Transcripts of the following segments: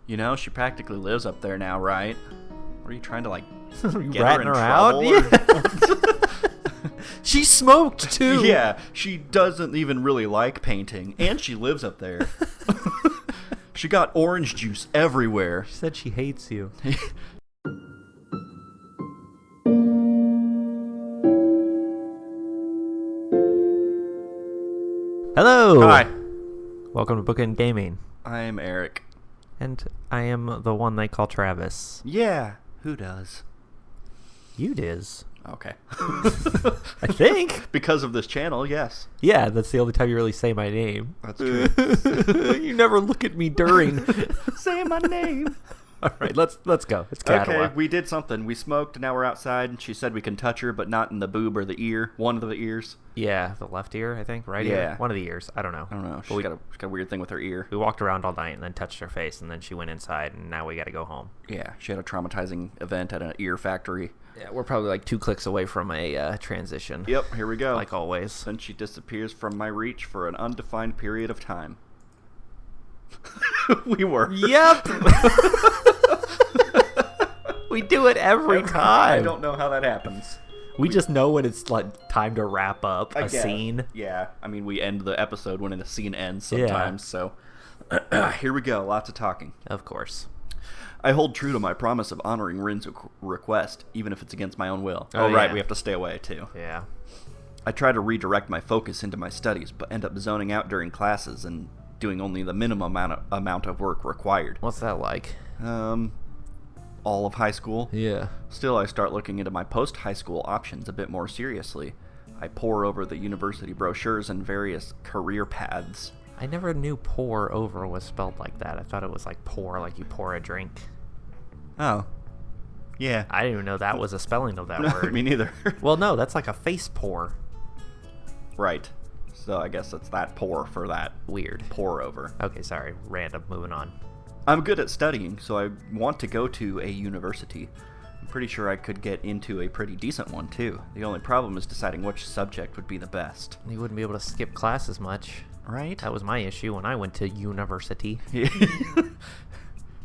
You know, she practically lives up there now, right? What are you trying to, like, get ratting her in her out? trouble? She smoked, too. Yeah, she doesn't even really like painting, and she lives up there. She got orange juice everywhere. She said she hates you. Hello! Hi. Welcome to Bookend Gaming. I'm Eric. And I am the one they call Travis. Yeah, who does? You diz. Okay. I think. Because of this channel, yes. Yeah, that's the only time you really say my name. That's true. You never look at me during. Say my name. All right, let's go. It's Katawa. Okay, we did something. We smoked, now we're outside, and she said we can touch her, but not in the boob or the ear. One of the ears. Yeah, the left ear, I think. Right ear? Yeah. One of the ears. I don't know. She's got a weird thing with her ear. We walked around all night and then touched her face, and then she went inside, and now we got to go home. Yeah, she had a traumatizing event at an ear factory. Yeah, we're probably like 2 clicks away from a transition. Yep, here we go. Like always. Then she disappears from my reach for an undefined period of time. We were. Yep! We do it every time. I don't know how that happens. We just know when it's like time to wrap up a guess. scene. Yeah, I mean, we end the episode when a scene ends sometimes, so here we go, lots of talking. Of course. I hold true to my promise of honoring Rin's request, even if it's against my own will. Oh, right, yeah. we have to stay away, too. Yeah. I try to redirect my focus into my studies, but end up zoning out during classes and doing only the minimum amount of work required. What's that like? All of high school. Yeah. Still, I start looking into my post-high school options a bit more seriously. I pore over the university brochures and various career paths. I never knew pour over was spelled like that. I thought it was like pour, like you pour a drink. Oh. Yeah. I didn't even know that was a spelling of that word. Me neither. Well, no, that's like a face pour. Right. So I guess it's that pour for that. Weird. Pour over. Okay, sorry. Random. Moving on. I'm good at studying, so I want to go to a university. I'm pretty sure I could get into a pretty decent one, too. The only problem is deciding which subject would be the best. You wouldn't be able to skip class as much. Right? That was my issue when I went to university.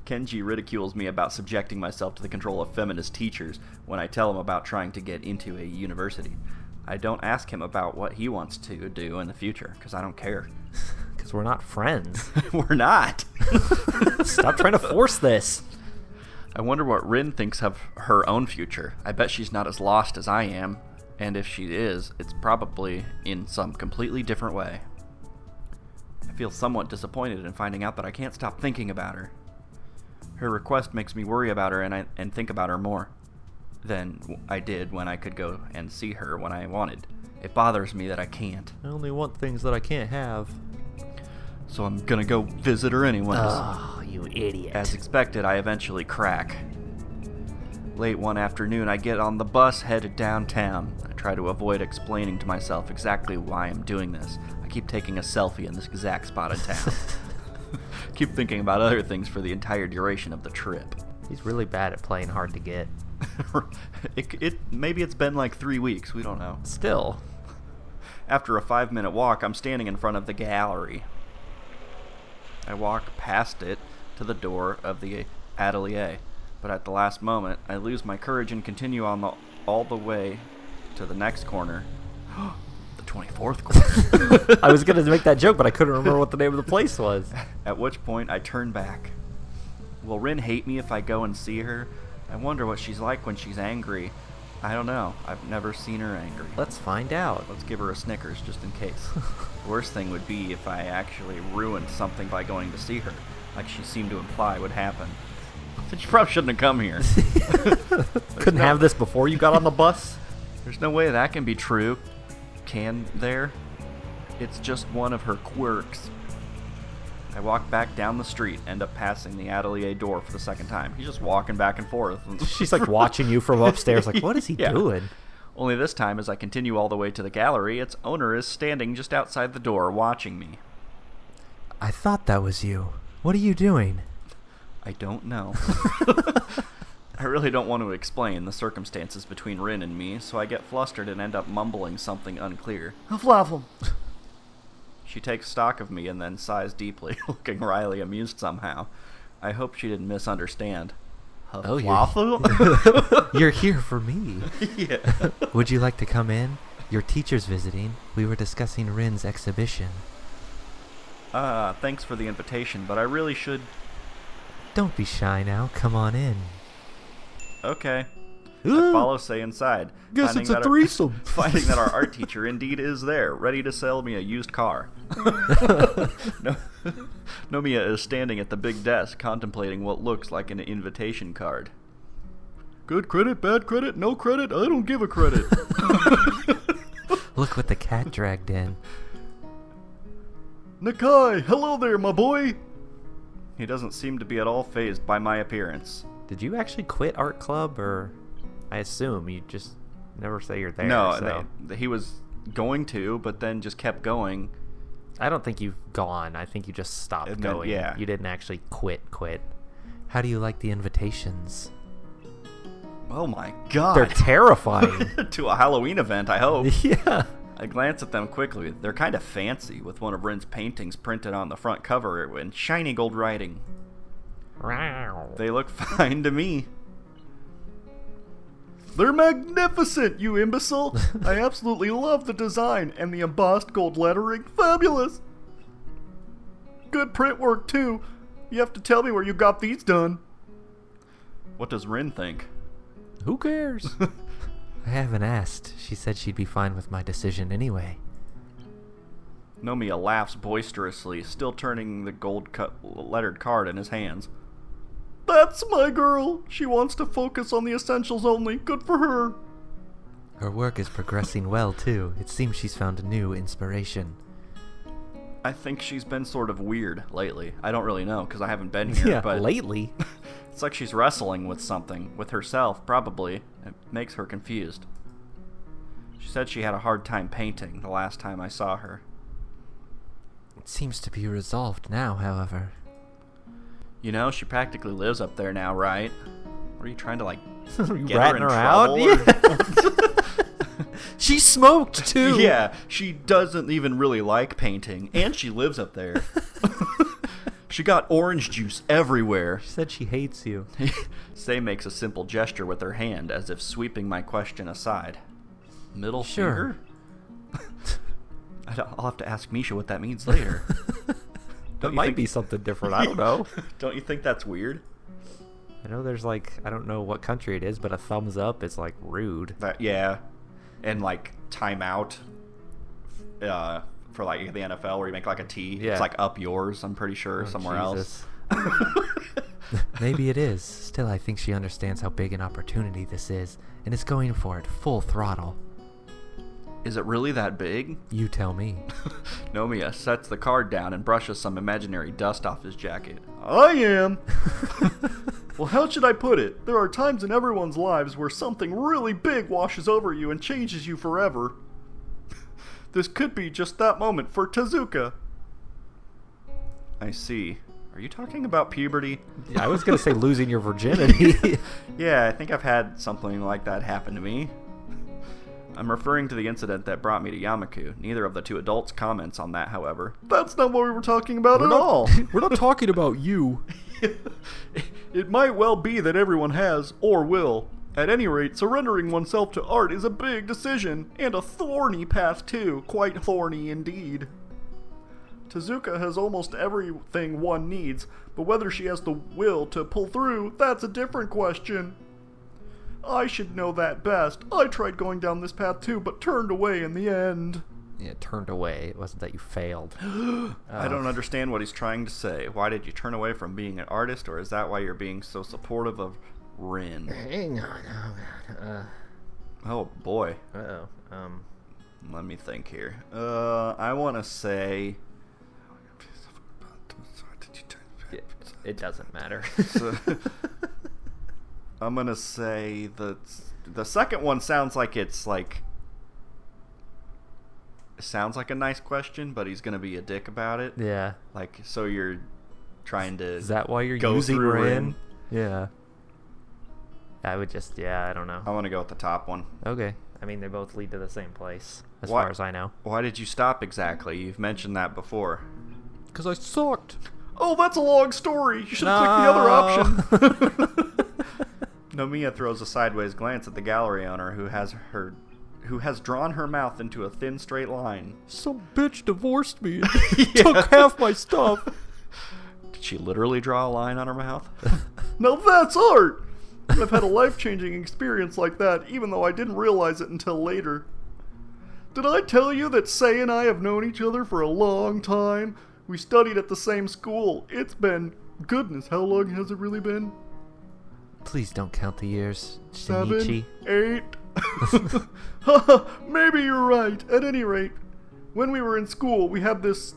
Kenji ridicules me about subjecting myself to the control of feminist teachers when I tell him about trying to get into a university. I don't ask him about what he wants to do in the future, because I don't care. Because we're not friends. We're not. Stop trying to force this. I wonder what Rin thinks of her own future. I bet she's not as lost as I am, and if she is, it's probably in some completely different way. I feel somewhat disappointed in finding out that I can't stop thinking about her. Her request makes me worry about her and think about her more than I did when I could go and see her when I wanted. It bothers me that I can't. I only want things that I can't have. So I'm gonna go visit her anyways. Oh, you idiot. As expected, I eventually crack. Late one afternoon, I get on the bus headed downtown. I try to avoid explaining to myself exactly why I'm doing this. I keep taking a selfie in this exact spot in town. Keep thinking about other things for the entire duration of the trip. He's really bad at playing hard to get. Maybe it's been like 3 weeks, we don't know. Still. After a 5-minute walk, I'm standing in front of the gallery. I walk past it to the door of the atelier, but at the last moment, I lose my courage and continue on all the way to the next corner. The 24th corner. I was going to make that joke, but I couldn't remember what the name of the place was. At which point, I turn back. Will Rin hate me if I go and see her? I wonder what she's like when she's angry. I don't know. I've never seen her angry. Let's find out. Let's give her a Snickers just in case. The worst thing would be if I actually ruined something by going to see her, like she seemed to imply would happen. She probably shouldn't have come here. Couldn't have this before you got on the bus? There's no way that can be true. Can there? It's just one of her quirks. I walk back down the street, end up passing the atelier door for the second time. He's just walking back and forth. She's like watching you from upstairs, like, what is he doing? Only this time, as I continue all the way to the gallery, its owner is standing just outside the door watching me. I thought that was you. What are you doing? I don't know. I really don't want to explain the circumstances between Rin and me, so I get flustered and end up mumbling something unclear. Fluffle. She takes stock of me and then sighs deeply, looking wryly amused somehow. I hope she didn't misunderstand. Oh, you're here for me. Yeah. Would you like to come in? Your teacher's visiting. We were discussing Rin's exhibition. Thanks for the invitation, but I really should... Don't be shy now. Come on in. Okay. I follow Sei inside. Guess it's a threesome. Finding that our art teacher indeed is there, ready to sell me a used car. Nomiya is standing at the big desk, contemplating what looks like an invitation card. Good credit, bad credit, no credit, I don't give a credit. Look what the cat dragged in. Nakai, hello there, my boy. He doesn't seem to be at all fazed by my appearance. Did you actually quit art club, or... I assume you just never say you're there. No, so. he was going to, but then just kept going. I don't think you've gone. I think you just stopped going. Yeah. You didn't actually quit. How do you like the invitations? Oh my god. They're terrifying. To a Halloween event, I hope. Yeah. I glance at them quickly. They're kind of fancy, with one of Rin's paintings printed on the front cover in shiny gold writing. Wow. They look fine to me. They're magnificent, you imbecile! I absolutely love the design and the embossed gold lettering. Fabulous! Good print work, too. You have to tell me where you got these done. What does Rin think? Who cares? I haven't asked. She said she'd be fine with my decision anyway. Nomiya laughs boisterously, still turning the gold-cut lettered card in his hands. That's my girl! She wants to focus on the essentials only. Good for her. Her work is progressing well, too. It seems she's found a new inspiration. I think she's been sort of weird lately. I don't really know, because I haven't been here, Yeah, but... lately? It's like she's wrestling with something. With herself, probably. It makes her confused. She said she had a hard time painting the last time I saw her. It seems to be resolved now, however. You know, she practically lives up there now, right? What are you trying to, like, get ratting her in her out? trouble? She smoked, too! Yeah, she doesn't even really like painting, and she lives up there. She got orange juice everywhere. She said she hates you. Sei makes a simple gesture with her hand, as if sweeping my question aside. Middle finger? I'll have to ask Misha what that means later. That might be something different. I don't know. Don't you think that's weird? I know there's like, I don't know what country it is, but a thumbs up is like rude. Yeah. And like timeout for like the NFL where you make like a T. Yeah. It's like up yours, I'm pretty sure, somewhere else. Maybe it is. Still, I think she understands how big an opportunity this is and is going for it full throttle. Is it really that big? You tell me. Nomiya sets the card down and brushes some imaginary dust off his jacket. I am! Well, how should I put it? There are times in everyone's lives where something really big washes over you and changes you forever. This could be just that moment for Tezuka. I see. Are you talking about puberty? Yeah, I was going to say losing your virginity. Yeah, I think I've had something like that happen to me. I'm referring to the incident that brought me to Yamaku. Neither of the two adults comments on that, however. That's not what we were talking about at all. We're not talking about you. It might well be that everyone has, or will. At any rate, surrendering oneself to art is a big decision, and a thorny path too. Quite thorny indeed. Tezuka has almost everything one needs, but whether she has the will to pull through, that's a different question. I should know that best. I tried going down this path too, but turned away in the end. Yeah, turned away. It wasn't that you failed. I don't understand what he's trying to say. Why did you turn away from being an artist, or is that why you're being so supportive of Rin? Hang on. Oh, God. Oh, boy. Uh-oh. Let me think here. I want to say... It doesn't matter. I'm going to say that the second one sounds like it's like... sounds like a nice question, but he's going to be a dick about it. Yeah. Like, so you're trying to... Is that why you're go using through Rin? Yeah. I would just, I don't know. I want to go with the top one. Okay. I mean, they both lead to the same place, as Why- far as I know. Why did you stop exactly? You've mentioned that before. Because I sucked. Oh, that's a long story. You should have clicked the other option. Nomiya throws a sideways glance at the gallery owner who has drawn her mouth into a thin straight line. Some bitch divorced me and took half my stuff. Did she literally draw a line on her mouth? Now that's art! I've had a life-changing experience like that, even though I didn't realize it until later. Did I tell you that Sei and I have known each other for a long time? We studied at the same school. It's been... Goodness, how long has it really been? Please don't count the years, 7, Shinichi. 8... Maybe you're right. At any rate, when we were in school, we had this...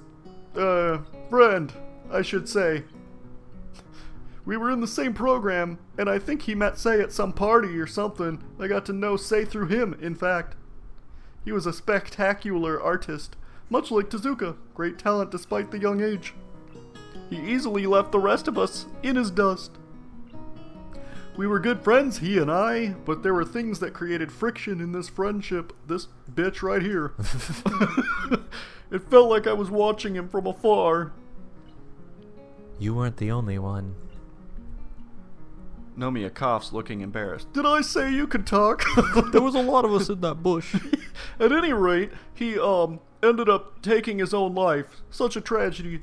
friend, I should say. We were in the same program, and I think he met Sei at some party or something. I got to know Sei through him, in fact. He was a spectacular artist, much like Tezuka. Great talent despite the young age. He easily left the rest of us in his dust. We were good friends, he and I, but there were things that created friction in this friendship. This bitch right here. It felt like I was watching him from afar. You weren't the only one. Nomiya coughs, looking embarrassed. Did I say you could talk? There was a lot of us in that bush. At any rate, he, ended up taking his own life. Such a tragedy.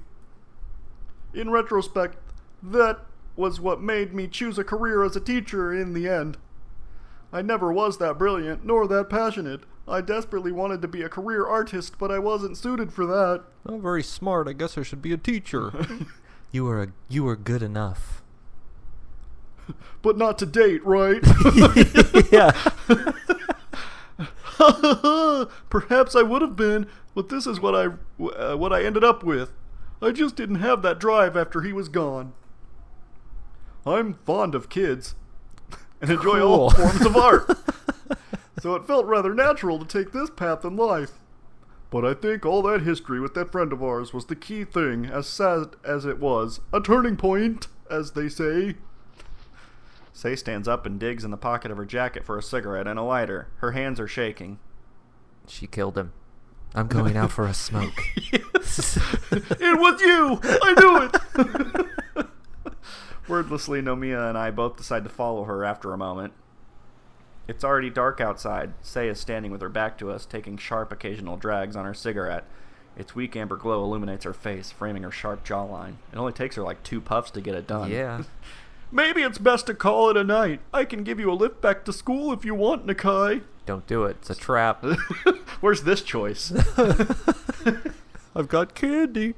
In retrospect, that was what made me choose a career as a teacher in the end. I never was that brilliant, nor that passionate. I desperately wanted to be a career artist, but I wasn't suited for that. Not very smart. I guess I should be a teacher. You were good enough. But not to date, right? Yeah. Perhaps I would have been, but this is what I ended up with. I just didn't have that drive after he was gone. I'm fond of kids and enjoy all forms of art. So it felt rather natural to take this path in life. But I think all that history with that friend of ours was the key thing, as sad as it was. A turning point, as they say. Sei stands up and digs in the pocket of her jacket for a cigarette and a lighter. Her hands are shaking. She killed him. I'm going out for a smoke. It was you! I knew it! Wordlessly, Nomiya and I both decide to follow her after a moment. It's already dark outside. Sei is standing with her back to us, taking sharp occasional drags on her cigarette. Its weak amber glow illuminates her face, framing her sharp jawline. It only takes her like 2 puffs to get it done. Yeah. Maybe it's best to call it a night. I can give you a lift back to school if you want, Nakai. Don't do it. It's a trap. Where's this choice? I've got candy.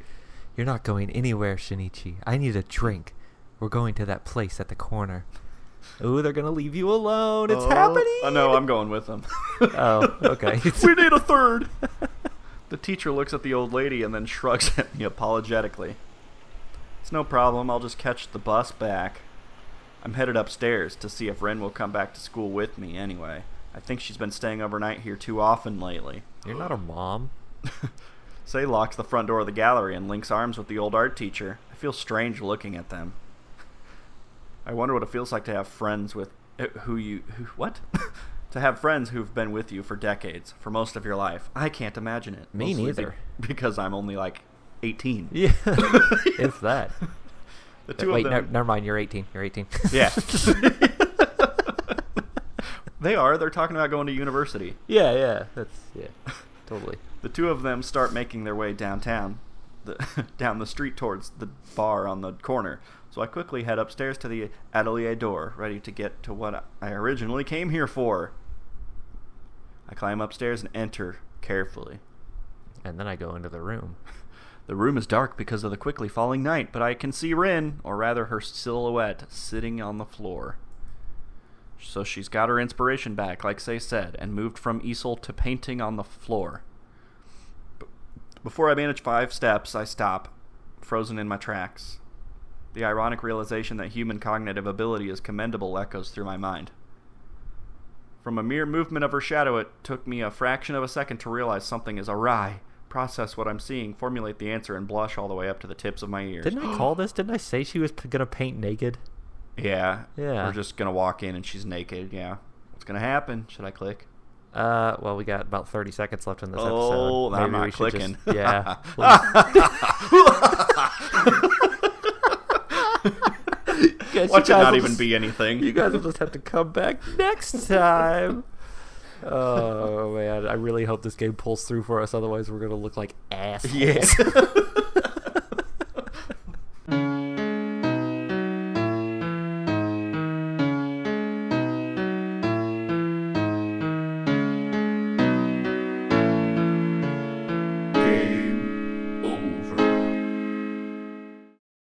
You're not going anywhere, Shinichi. I need a drink. We're going to that place at the corner. Ooh, they're going to leave you alone. It's happening. Oh, no, I'm going with them. Oh, okay. We need a third. The teacher looks at the old lady and then shrugs at me apologetically. It's no problem. I'll just catch the bus back. I'm headed upstairs to see if Rin will come back to school with me anyway. I think she's been staying overnight here too often lately. You're not a mom. Sei locks the front door of the gallery and links arms with the old art teacher. I feel strange looking at them. I wonder what it feels like to have friends with... what? To have friends who've been with you for decades, for most of your life. I can't imagine it. Me neither. Because I'm only like 18. Yeah. If that. The two Wait, of them... never mind. You're 18. You're 18. Yeah. They are. They're talking about going to university. Yeah. Totally. The two of them start making their way downtown, down the street towards the bar on the corner. So I quickly head upstairs to the atelier door, ready to get to what I originally came here for. I climb upstairs and enter carefully. And then I go into the room. The room is dark because of the quickly falling night, but I can see Rin, or rather her silhouette, sitting on the floor. So she's got her inspiration back, like Sei said, and moved from easel to painting on the floor. Before I manage 5 steps, I stop, frozen in my tracks. The ironic realization that human cognitive ability is commendable echoes through my mind. From a mere movement of her shadow, it took me a fraction of a second to realize something is awry, process what I'm seeing, formulate the answer, and blush all the way up to the tips of my ears. Didn't I call this? Didn't I say she was going to paint naked? Yeah. Yeah. We're just going to walk in and she's naked, yeah. What's going to happen? Should I click? Well, we got about 30 seconds left in this episode. Oh, I'm Maybe not we should clicking. Yeah. guess Watch you it guys not will even just- be anything. You guys will just have to come back next time. Oh man, I really hope this game pulls through for us. Otherwise, we're gonna look like assholes. Yeah.